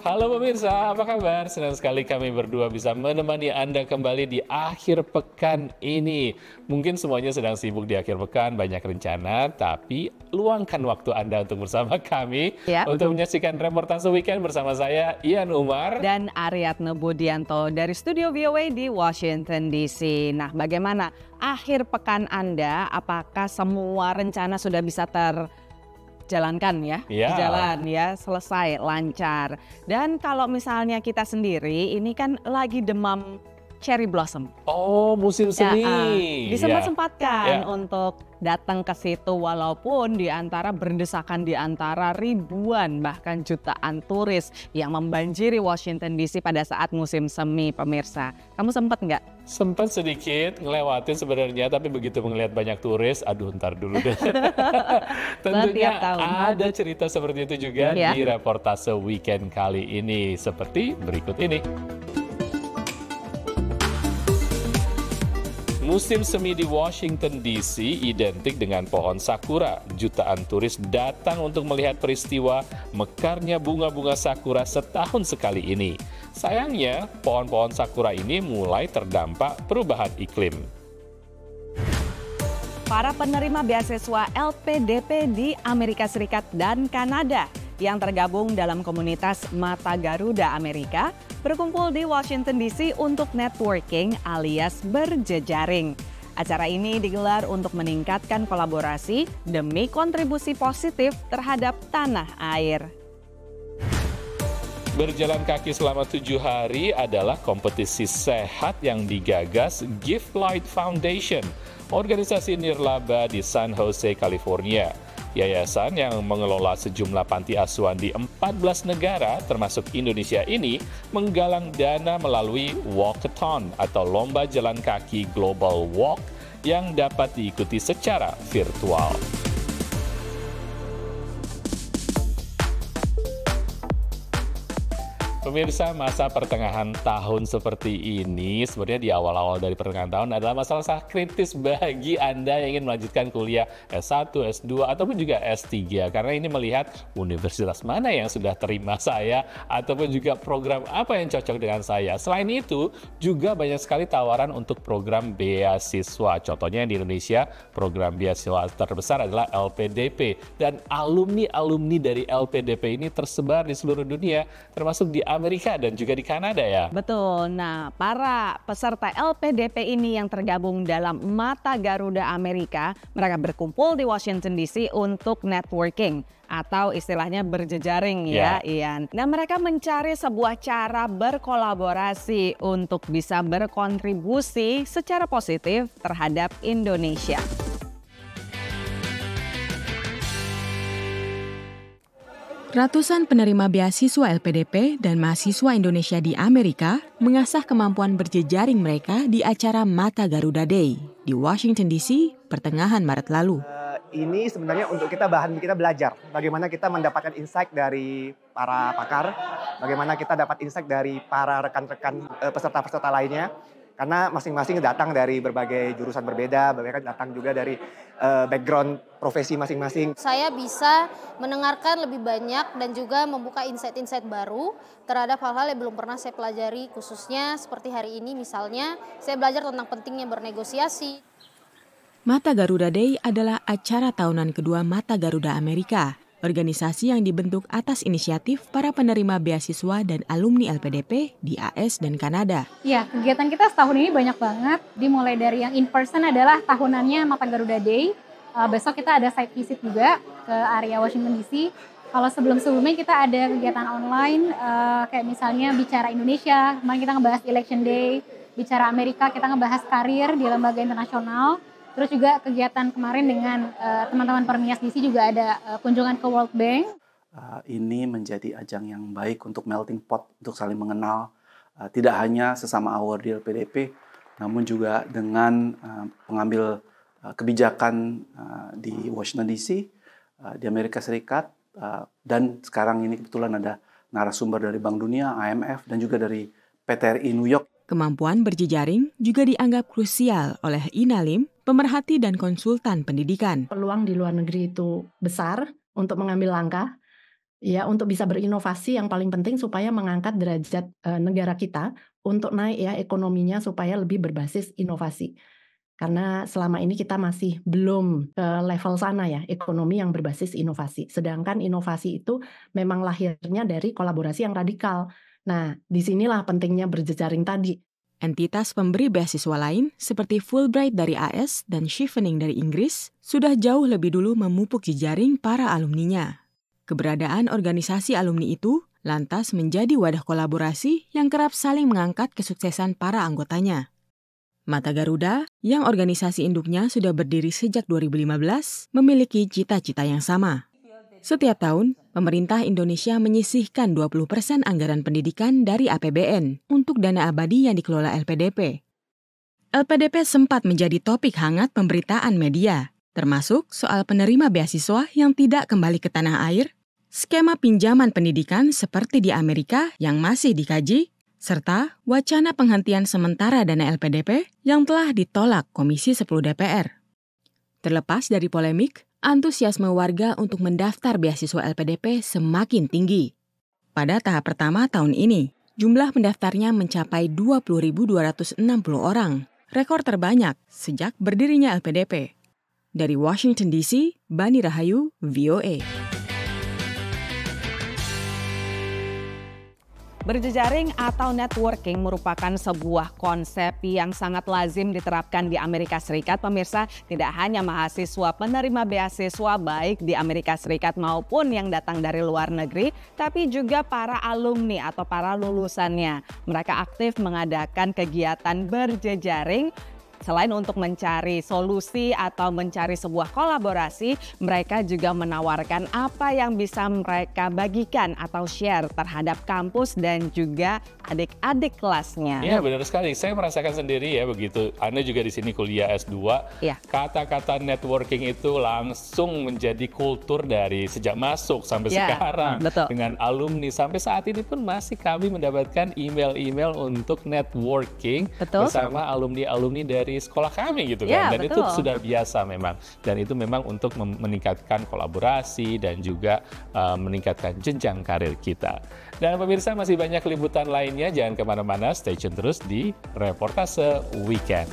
Halo pemirsa, apa kabar? Senang sekali kami berdua bisa menemani Anda kembali di akhir pekan ini. Mungkin semuanya sedang sibuk di akhir pekan, banyak rencana, tapi luangkan waktu Anda untuk bersama kami Ya. untuk menyaksikan reportase weekend bersama saya, Ian Umar. Dan Ariadne Budianto dari studio VOA di Washington DC. Nah, bagaimana akhir pekan Anda? Apakah semua rencana sudah bisa terjalankan ya? Ya. Jalan ya, selesai, lancar. Dan kalau misalnya kita sendiri, ini kan lagi demam cherry blossom. Oh, musim seni. Disempat-sempatkan Ya. untuk datang ke situ walaupun berdesakan di antara ribuan bahkan jutaan turis yang membanjiri Washington DC pada saat musim semi, pemirsa. Kamu sempat nggak? Sempat sedikit ngelewatin sebenarnya, tapi begitu melihat banyak turis, aduh ntar dulu deh. Tentunya Setiap tahun. ada cerita seperti itu juga Ya. di reportase weekend kali ini. Seperti berikut ini. Musim semi di Washington DC identik dengan pohon sakura. Jutaan turis datang untuk melihat peristiwa mekarnya bunga-bunga sakura setahun sekali ini. Sayangnya, pohon-pohon sakura ini mulai terdampak perubahan iklim. Para penerima beasiswa LPDP di Amerika Serikat dan Kanada yang tergabung dalam komunitas Mata Garuda Amerika berkumpul di Washington DC untuk networking alias berjejaring. Acara ini digelar untuk meningkatkan kolaborasi demi kontribusi positif terhadap tanah air. Berjalan kaki selama 7 hari adalah kompetisi sehat yang digagas Give Light Foundation, organisasi nirlaba di San Jose, California. Yayasan yang mengelola sejumlah panti asuhan di 14 negara termasuk Indonesia ini menggalang dana melalui Walkathon atau lomba jalan kaki Global Walk yang dapat diikuti secara virtual. Pemirsa, masa pertengahan tahun seperti ini, sebenarnya di awal-awal dari pertengahan tahun adalah masa-masa kritis bagi Anda yang ingin melanjutkan kuliah S1, S2, ataupun juga S3. Karena ini melihat universitas mana yang sudah terima saya, ataupun juga program apa yang cocok dengan saya. Selain itu, juga banyak sekali tawaran untuk program beasiswa. Contohnya di Indonesia, program beasiswa terbesar adalah LPDP. Dan alumni-alumni dari LPDP ini tersebar di seluruh dunia, termasuk di Amerika dan juga di Kanada ya. Betul. Nah, para peserta LPDP ini yang tergabung dalam Mata Garuda Amerika, mereka berkumpul di Washington DC untuk networking atau istilahnya berjejaring ya, Ian. Nah, mereka mencari sebuah cara berkolaborasi untuk bisa berkontribusi secara positif terhadap Indonesia. Ratusan penerima beasiswa LPDP dan mahasiswa Indonesia di Amerika mengasah kemampuan berjejaring mereka di acara Mata Garuda Day di Washington DC pertengahan Maret lalu. Ini sebenarnya untuk kita belajar bagaimana kita mendapatkan insight dari para pakar, bagaimana kita dapat insight dari para rekan-rekan peserta-peserta lainnya. Karena masing-masing datang dari berbagai jurusan berbeda, mereka datang juga dari background profesi masing-masing. Saya bisa mendengarkan lebih banyak dan juga membuka insight-insight baru terhadap hal-hal yang belum pernah saya pelajari, khususnya seperti hari ini misalnya saya belajar tentang pentingnya bernegosiasi. Mata Garuda Day adalah acara tahunan kedua Mata Garuda Amerika, organisasi yang dibentuk atas inisiatif para penerima beasiswa dan alumni LPDP di AS dan Kanada. Ya, kegiatan kita setahun ini banyak banget. Dimulai dari yang in person adalah tahunannya Mata Garuda Day. Besok kita ada site visit juga ke area Washington DC. Kalau sebelum-sebelumnya kita ada kegiatan online, kayak misalnya Bicara Indonesia, kemarin kita ngebahas Election Day. Bicara Amerika, kita ngebahas karir di lembaga internasional. Terus juga kegiatan kemarin dengan teman-teman Permias DC juga ada kunjungan ke World Bank. Ini menjadi ajang yang baik untuk melting pot, untuk saling mengenal. Tidak hanya sesama award di LPDP, namun juga dengan pengambil kebijakan di Washington DC, di Amerika Serikat, dan sekarang ini kebetulan ada narasumber dari Bank Dunia, IMF, dan juga dari PTRI New York. Kemampuan berjejaring juga dianggap krusial oleh Inalim, pemerhati dan konsultan pendidikan. Peluang di luar negeri itu besar untuk mengambil langkah. Ya, untuk bisa berinovasi yang paling penting supaya mengangkat derajat negara kita untuk naik ya ekonominya supaya lebih berbasis inovasi. Karena selama ini kita masih belum ke level sana ya, ekonomi yang berbasis inovasi. Sedangkan inovasi itu memang lahirnya dari kolaborasi yang radikal. Nah, disinilah pentingnya berjejaring tadi. Entitas pemberi beasiswa lain seperti Fulbright dari AS dan Chevening dari Inggris sudah jauh lebih dulu memupuk jejaring para alumninya. Keberadaan organisasi alumni itu lantas menjadi wadah kolaborasi yang kerap saling mengangkat kesuksesan para anggotanya. Mata Garuda, yang organisasi induknya sudah berdiri sejak 2015, memiliki cita-cita yang sama. Setiap tahun, pemerintah Indonesia menyisihkan 20% anggaran pendidikan dari APBN untuk dana abadi yang dikelola LPDP. LPDP sempat menjadi topik hangat pemberitaan media, termasuk soal penerima beasiswa yang tidak kembali ke tanah air, skema pinjaman pendidikan seperti di Amerika yang masih dikaji, serta wacana penghentian sementara dana LPDP yang telah ditolak Komisi 10 DPR. Terlepas dari polemik, antusiasme warga untuk mendaftar beasiswa LPDP semakin tinggi. Pada tahap pertama tahun ini, jumlah pendaftarnya mencapai 20.260 orang, rekor terbanyak sejak berdirinya LPDP. Dari Washington DC, Bani Rahayu, VOA. Berjejaring atau networking merupakan sebuah konsep yang sangat lazim diterapkan di Amerika Serikat. Pemirsa, tidak hanya mahasiswa penerima beasiswa baik di Amerika Serikat maupun yang datang dari luar negeri, tapi juga para alumni atau para lulusannya. Mereka aktif mengadakan kegiatan berjejaring. Selain untuk mencari solusi atau mencari sebuah kolaborasi, mereka juga menawarkan apa yang bisa mereka bagikan atau share terhadap kampus dan juga adik-adik kelasnya. Iya, benar sekali. Saya merasakan sendiri ya begitu. Anda juga di sini kuliah S2. Ya. Kata-kata networking itu langsung menjadi kultur dari sejak masuk sampai sekarang. Betul. Dengan alumni sampai saat ini pun masih kami mendapatkan email-email untuk networking bersama alumni-alumni dari sekolah kami gitu kan. Dan itu sudah biasa memang. Dan itu memang untuk meningkatkan kolaborasi dan juga meningkatkan jenjang karir kita. Dan pemirsa, masih banyak liputan lainnya. Jangan kemana-mana, stay tune terus di Reportase Weekend.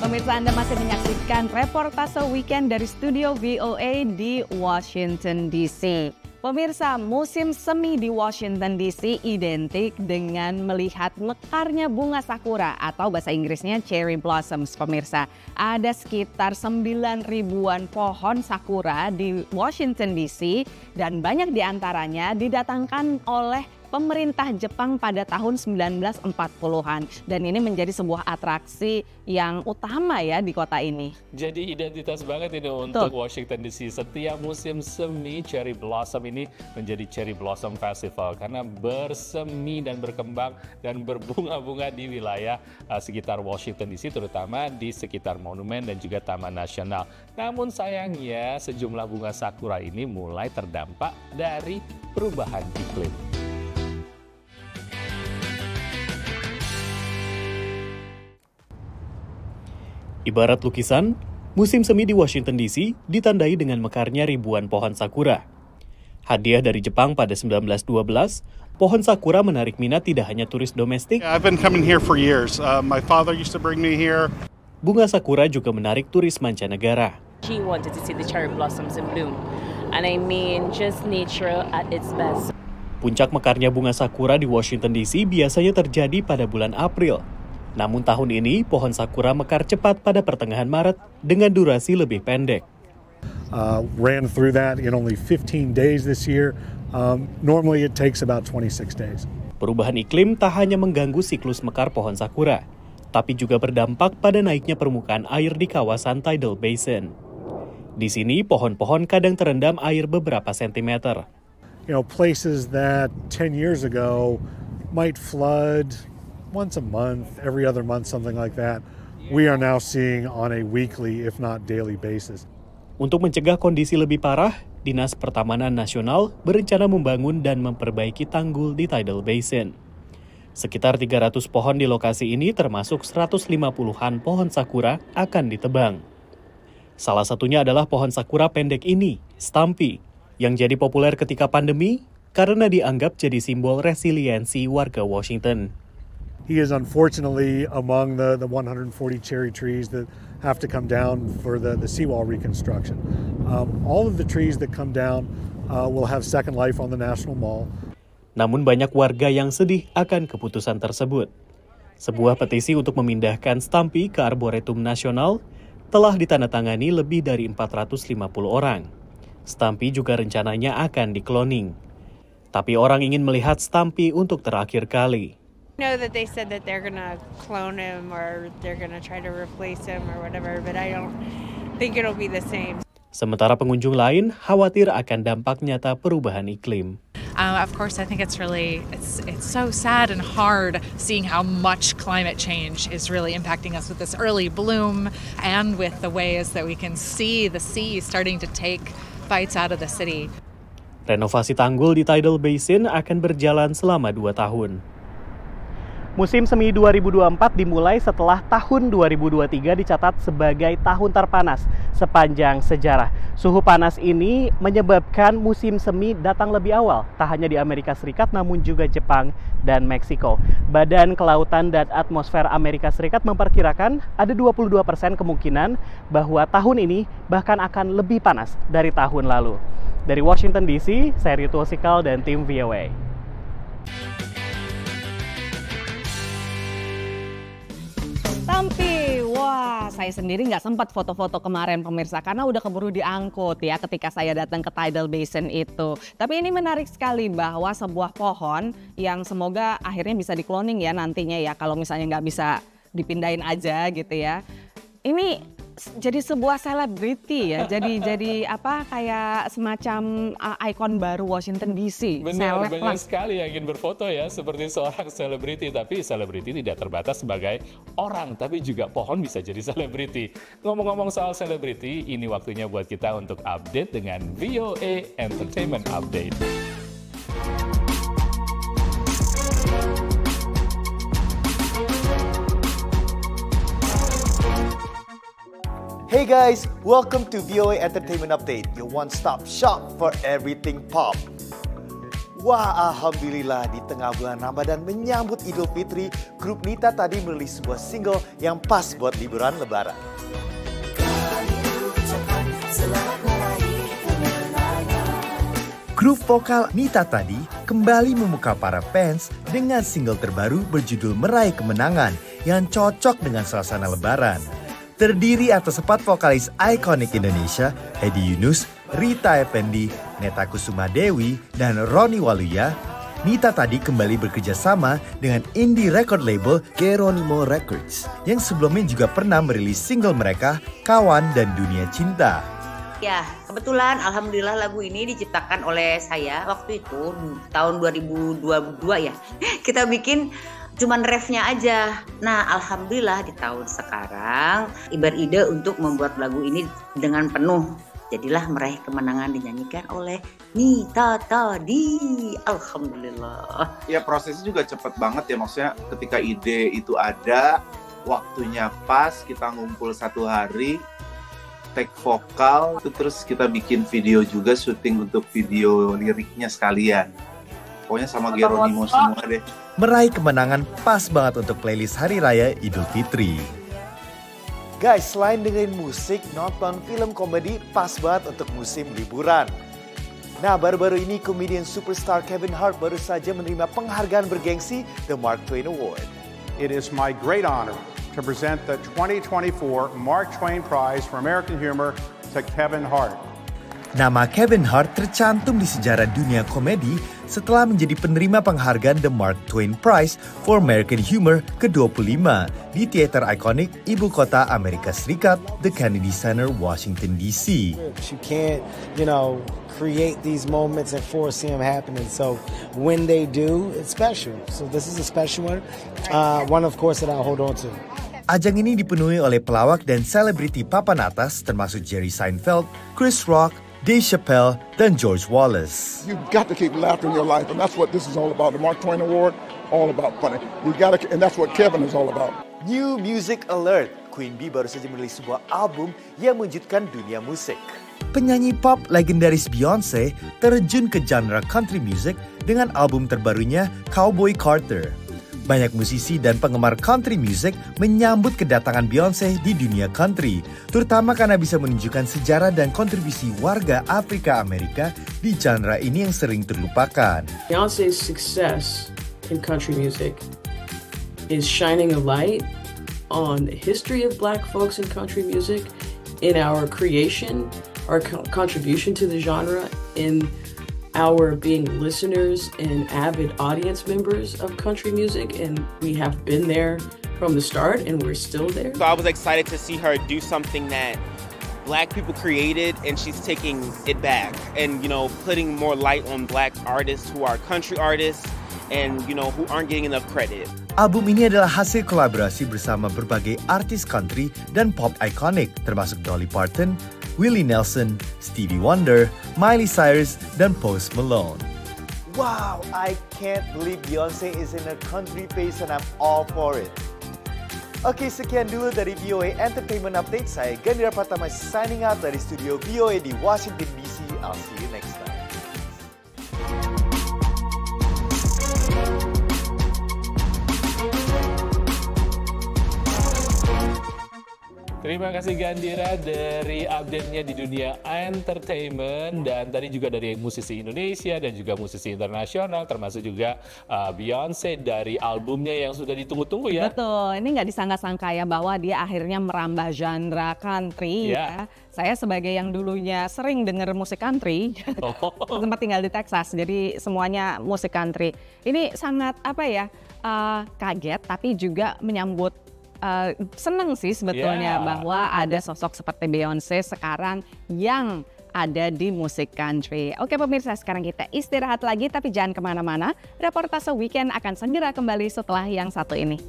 Pemirsa, Anda masih menyaksikan Reportase Weekend dari studio VOA di Washington DC. Pemirsa, musim semi di Washington DC identik dengan melihat mekarnya bunga sakura atau bahasa Inggrisnya cherry blossoms. Pemirsa, ada sekitar 9.000-an pohon sakura di Washington DC dan banyak diantaranya didatangkan oleh pemerintah Jepang pada tahun 1940-an. Dan ini menjadi sebuah atraksi yang utama ya di kota ini. Jadi identitas banget ini untuk Washington DC. Setiap musim semi Cherry Blossom ini menjadi Cherry Blossom Festival karena bersemi dan berkembang dan berbunga-bunga di wilayah sekitar Washington DC, terutama di sekitar monumen dan juga Taman Nasional. Namun sayangnya sejumlah bunga sakura ini mulai terdampak dari perubahan iklim. Ibarat lukisan, musim semi di Washington DC ditandai dengan mekarnya ribuan pohon sakura. Hadiah dari Jepang pada 1912, pohon sakura menarik minat tidak hanya turis domestik. I've been coming here for years. My father used to bring me here. Bunga sakura juga menarik turis mancanegara. She wanted to see the cherry blossoms in bloom. And I mean just nature at its best. Puncak mekarnya bunga sakura di Washington DC biasanya terjadi pada bulan April. Namun tahun ini, pohon sakura mekar cepat pada pertengahan Maret dengan durasi lebih pendek. Ran through that in only 15 days this year. Normally it takes about 26 days. Perubahan iklim tak hanya mengganggu siklus mekar pohon sakura, tapi juga berdampak pada naiknya permukaan air di kawasan Tidal Basin. Di sini, pohon-pohon kadang terendam air beberapa sentimeter. places that 10 years ago might flood once a month, every other month, something like that, we are now seeing on a weekly, if not daily basis. Untuk mencegah kondisi lebih parah, Dinas Pertamanan Nasional berencana membangun dan memperbaiki tanggul di Tidal Basin. Sekitar 300 pohon di lokasi ini termasuk 150-an pohon sakura akan ditebang. Salah satunya adalah pohon sakura pendek ini, Stumpy, yang jadi populer ketika pandemi karena dianggap jadi simbol resiliensi warga Washington. He is unfortunately among the 140 cherry trees that have to come down for the seawall reconstruction. All of the trees that come down will have second life on the National Mall. Namun banyak warga yang sedih akan keputusan tersebut. Sebuah petisi untuk memindahkan Stumpy ke Arboretum Nasional telah ditandatangani lebih dari 450 orang. Stumpy juga rencananya akan di-cloning. Tapi orang ingin melihat Stumpy untuk terakhir kali. I know that they said that they're gonna clone him or they're gonna try to replace him or whatever, but I don't think it'll be the same. Sementara pengunjung lain khawatir akan dampak nyata perubahan iklim. Of course, I think it's so sad and hard seeing how much climate change is really impacting us with this early bloom and with the ways that we can see the sea starting to take bites out of the city. Renovasi tanggul di Tidal Basin akan berjalan selama 2 tahun. Musim semi 2024 dimulai setelah tahun 2023 dicatat sebagai tahun terpanas sepanjang sejarah. Suhu panas ini menyebabkan musim semi datang lebih awal, tak hanya di Amerika Serikat namun juga Jepang dan Meksiko. Badan Kelautan dan Atmosfer Amerika Serikat memperkirakan ada 22% kemungkinan bahwa tahun ini bahkan akan lebih panas dari tahun lalu. Dari Washington DC, saya Ritu Osikal dan tim VOA. Stumpy, wah saya sendiri nggak sempat foto-foto kemarin pemirsa karena udah keburu diangkut ya ketika saya datang ke Tidal Basin itu. Tapi ini menarik sekali bahwa sebuah pohon yang semoga akhirnya bisa di-cloning ya nantinya ya kalau misalnya nggak bisa dipindahin aja gitu ya. Ini jadi sebuah selebriti ya, jadi apa kayak semacam ikon baru Washington DC. Benar, banyak sekali yang ingin berfoto ya seperti seorang selebriti, tapi selebriti tidak terbatas sebagai orang, tapi juga pohon bisa jadi selebriti. Ngomong-ngomong soal selebriti, ini waktunya buat kita untuk update dengan VOA Entertainment Update. Hey guys, welcome to VOA Entertainment Update, your one-stop shop for everything pop. Wah, alhamdulillah di tengah bulan Ramadan menyambut Idul Fitri, grup Nita tadi merilis sebuah single yang pas buat liburan Lebaran. Grup vokal Nita tadi kembali memukau para fans dengan single terbaru berjudul Meraih Kemenangan yang cocok dengan suasana Lebaran. Terdiri atas 4 vokalis ikonik Indonesia, Hedi Yunus, Rita Effendi, Neta Kusuma Dewi, dan Roni Waluya, Nita tadi kembali bekerja sama dengan indie record label Geronimo Records, yang sebelumnya juga pernah merilis single mereka, Kawan dan Dunia Cinta. Ya, kebetulan alhamdulillah lagu ini diciptakan oleh saya waktu itu tahun 2022 ya. Kita bikin cuman refnya aja. Nah, alhamdulillah di tahun sekarang beride untuk membuat lagu ini dengan penuh. Jadilah Meraih Kemenangan dinyanyikan oleh Nita tadi. Alhamdulillah. Ya prosesnya juga cepat banget ya, maksudnya ketika ide itu ada, waktunya pas, kita ngumpul 1 hari, take vokal, terus kita bikin video juga, syuting untuk video liriknya sekalian. Pokoknya sama Geronimo semua deh. Meraih Kemenangan pas banget untuk playlist Hari Raya Idul Fitri. Guys, selain dengerin musik, nonton film komedi pas banget untuk musim liburan. Nah, baru-baru ini komedian superstar Kevin Hart baru saja menerima penghargaan bergengsi The Mark Twain Award. It is my great honor to present the 2024 Mark Twain Prize for American Humor to Kevin Hart. Nama Kevin Hart tercantum di sejarah dunia komedi setelah menjadi penerima penghargaan The Mark Twain Prize for American Humor ke-25 di teater ikonik ibu kota Amerika Serikat, The Kennedy Center, Washington DC. You can't, create these moments and foresee them happening. So when they do, it's special. So this is a special one. One of course that I'll hold on to. Ajang ini dipenuhi oleh pelawak dan selebriti papan atas termasuk Jerry Seinfeld, Chris Rock, Dave Chappelle, dan George Wallace. You've got to keep laughter in your life, and that's what this is all about. The Mark Twain Award, all about funny. And that's what Kevin is all about. New Music Alert, Queen Bee baru saja merilis sebuah album yang mewujudkan dunia musik. Penyanyi pop legendaris Beyonce terjun ke genre country music dengan album terbarunya Cowboy Carter. Banyak musisi dan penggemar country music menyambut kedatangan Beyonce di dunia country, terutama karena bisa menunjukkan sejarah dan kontribusi warga Afrika Amerika di genre ini yang sering terlupakan. Beyonce's success in country music is shining a light on the history of Black folks in country music, in our creation, our contribution to the genre, in our being listeners and avid audience members of country music, and we have been there from the start and we're still there. So I was excited to see her do something that Black people created, and she's taking it back and, putting more light on Black artists who are country artists and, who aren't getting enough credit. Album ini adalah hasil kolaborasi bersama berbagai artis country dan pop ikonik termasuk Dolly Parton, Willie Nelson, Stevie Wonder, Miley Cyrus, dan Post Malone. Wow, I can't believe Beyonce is in a country phase and I'm all for it. Oke, sekian dulu dari VOA Entertainment Update. Saya Gandhira Pratama signing out dari studio VOA di Washington DC. I'll see you next time. Terima kasih Gandhira dari update-nya di dunia entertainment, dan tadi juga dari musisi Indonesia dan juga musisi internasional termasuk juga Beyonce dari albumnya yang sudah ditunggu-tunggu ya. Betul, ini nggak disangka-sangka ya bahwa dia akhirnya merambah genre country ya. Saya sebagai yang dulunya sering denger musik country, sempat tinggal di Texas, jadi semuanya musik country. Ini sangat kaget tapi juga menyambut seneng sih sebetulnya bahwa ada sosok seperti Beyonce sekarang yang ada di musik country. Oke pemirsa, sekarang kita istirahat lagi tapi jangan kemana-mana. Reportase Weekend akan segera kembali setelah yang satu ini.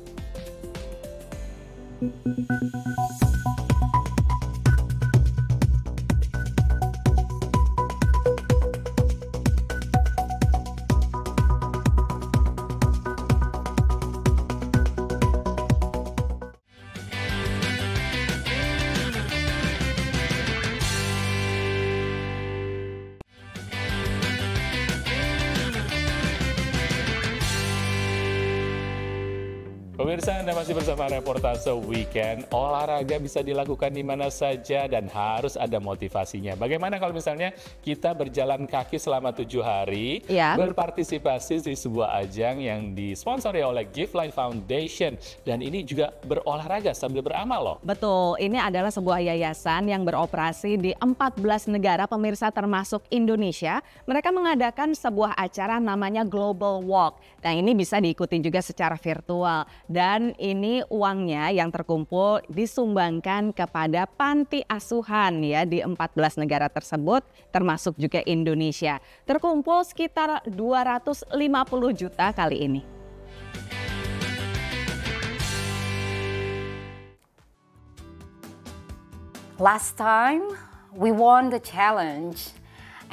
Pemirsa, Anda masih bersama Reportase Weekend. Olahraga bisa dilakukan di mana saja dan harus ada motivasinya. Bagaimana kalau misalnya kita berjalan kaki selama 7 hari, berpartisipasi di sebuah ajang yang disponsori oleh Give Life Foundation, dan ini juga berolahraga sambil beramal loh. Betul, ini adalah sebuah yayasan yang beroperasi di 14 negara pemirsa termasuk Indonesia. Mereka mengadakan sebuah acara namanya Global Walk. Dan ini bisa diikuti juga secara virtual. Dan ini uangnya yang terkumpul disumbangkan kepada panti asuhan ya di 14 negara tersebut termasuk juga Indonesia. Terkumpul sekitar 250 juta kali ini. Last time we won the challenge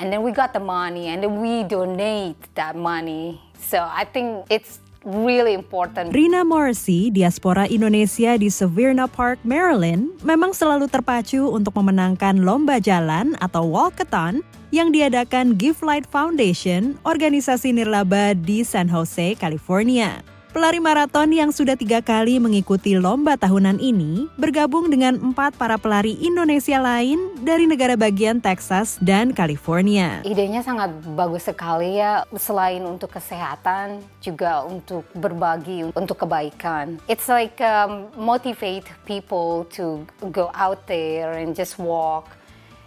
and then we got the money and then we donate that money. So I think it's really important. Rina Morrissey, diaspora Indonesia di Severna Park, Maryland, memang selalu terpacu untuk memenangkan lomba jalan atau walkathon yang diadakan Give Light Foundation, organisasi nirlaba di San Jose, California. Pelari maraton yang sudah 3 kali mengikuti lomba tahunan ini bergabung dengan 4 para pelari Indonesia lain dari negara bagian Texas dan California. Idenya sangat bagus sekali ya, selain untuk kesehatan juga untuk berbagi untuk kebaikan. It's like motivate people to go out there and just walk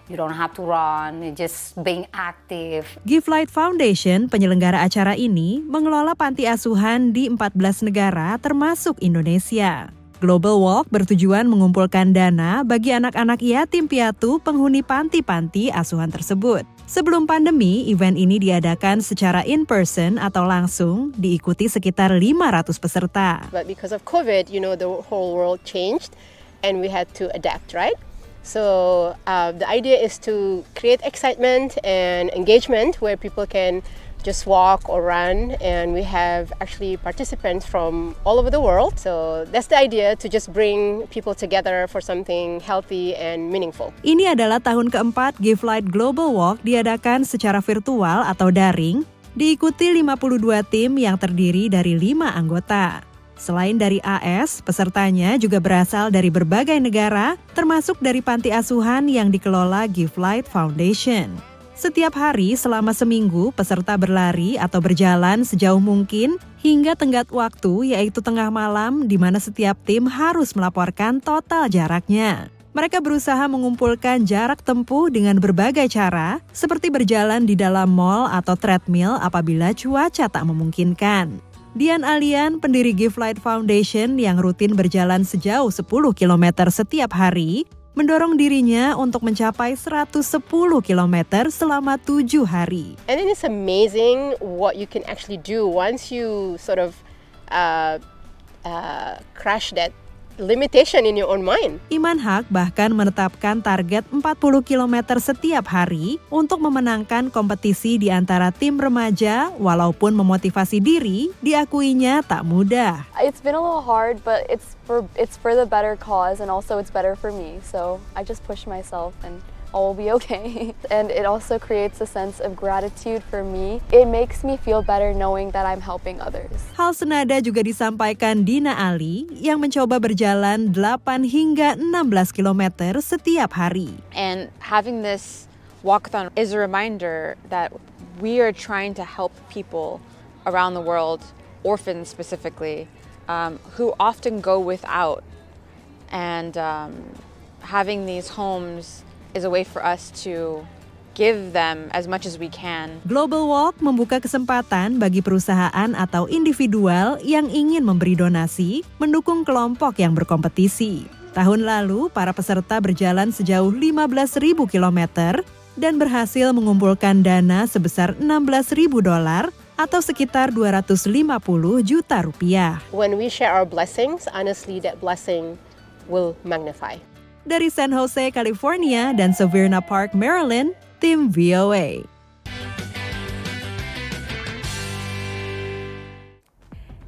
You don't have to run, you're just being active. Give Light Foundation, penyelenggara acara ini, mengelola panti asuhan di 14 negara termasuk Indonesia. Global Walk bertujuan mengumpulkan dana bagi anak-anak yatim piatu penghuni panti-panti asuhan tersebut. Sebelum pandemi, event ini diadakan secara in-person atau langsung, diikuti sekitar 500 peserta. But because of COVID, the whole world changed and we had to adapt, right? So the idea is to create excitement and engagement where people can just walk or run, and we have actually participants from all over the world. So that's the idea, to just bring people together for something healthy and meaningful. Ini adalah tahun keempat Give Light Global Walk diadakan secara virtual atau daring, diikuti 52 tim yang terdiri dari 5 anggota. Selain dari AS, pesertanya juga berasal dari berbagai negara, termasuk dari panti asuhan yang dikelola Give Light Foundation. Setiap hari selama seminggu, peserta berlari atau berjalan sejauh mungkin hingga tenggat waktu, yaitu tengah malam, di mana setiap tim harus melaporkan total jaraknya. Mereka berusaha mengumpulkan jarak tempuh dengan berbagai cara, seperti berjalan di dalam mall atau treadmill apabila cuaca tak memungkinkan. Dian Alian, pendiri Give Light Foundation yang rutin berjalan sejauh 10 km setiap hari, mendorong dirinya untuk mencapai 110 km selama 7 hari. And then it's amazing what you can actually do once you sort of crash that limitation in your own mind. Iman Haq bahkan menetapkan target 40 km setiap hari untuk memenangkan kompetisi di antara tim remaja, walaupun memotivasi diri diakuinya tak mudah. It's been a little hard, but it's for the better cause, and also it's better for me. So I just push myself and all will be okay. And it also creates a sense of gratitude for me. It makes me feel better knowing that I'm helping others. Hal senada juga disampaikan Dina Ali yang mencoba berjalan 8 hingga 16 km setiap hari. And having this walkathon is a reminder that we are trying to help people around the world, orphans specifically, who often go without. And having these homes is a way for us to give them as much as we can. Global Walk membuka kesempatan bagi perusahaan atau individual yang ingin memberi donasi, mendukung kelompok yang berkompetisi. Tahun lalu, para peserta berjalan sejauh 15.000 km dan berhasil mengumpulkan dana sebesar $16.000 atau sekitar 250 juta rupiah. When we share our blessings, honestly, that blessing will magnify. Dari San Jose, California dan Severna Park, Maryland, tim VOA.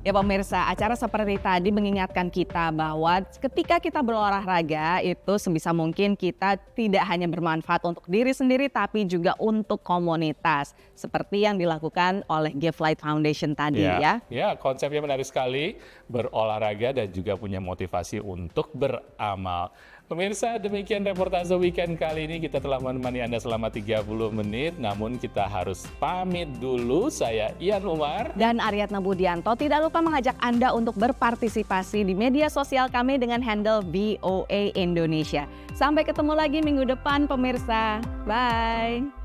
Ya pemirsa, acara seperti tadi mengingatkan kita bahwa ketika kita berolahraga itu sebisa mungkin kita tidak hanya bermanfaat untuk diri sendiri tapi juga untuk komunitas. Seperti yang dilakukan oleh Give Light Foundation tadi ya. Ya, konsepnya menarik sekali, berolahraga dan juga punya motivasi untuk beramal. Pemirsa, demikian reportase weekend kali ini. Kita telah menemani Anda selama 30 menit, namun kita harus pamit dulu. Saya Ian Umar dan Aryatna Budianto. Tidak lupa mengajak Anda untuk berpartisipasi di media sosial kami dengan handle VOA Indonesia. Sampai ketemu lagi minggu depan pemirsa. Bye.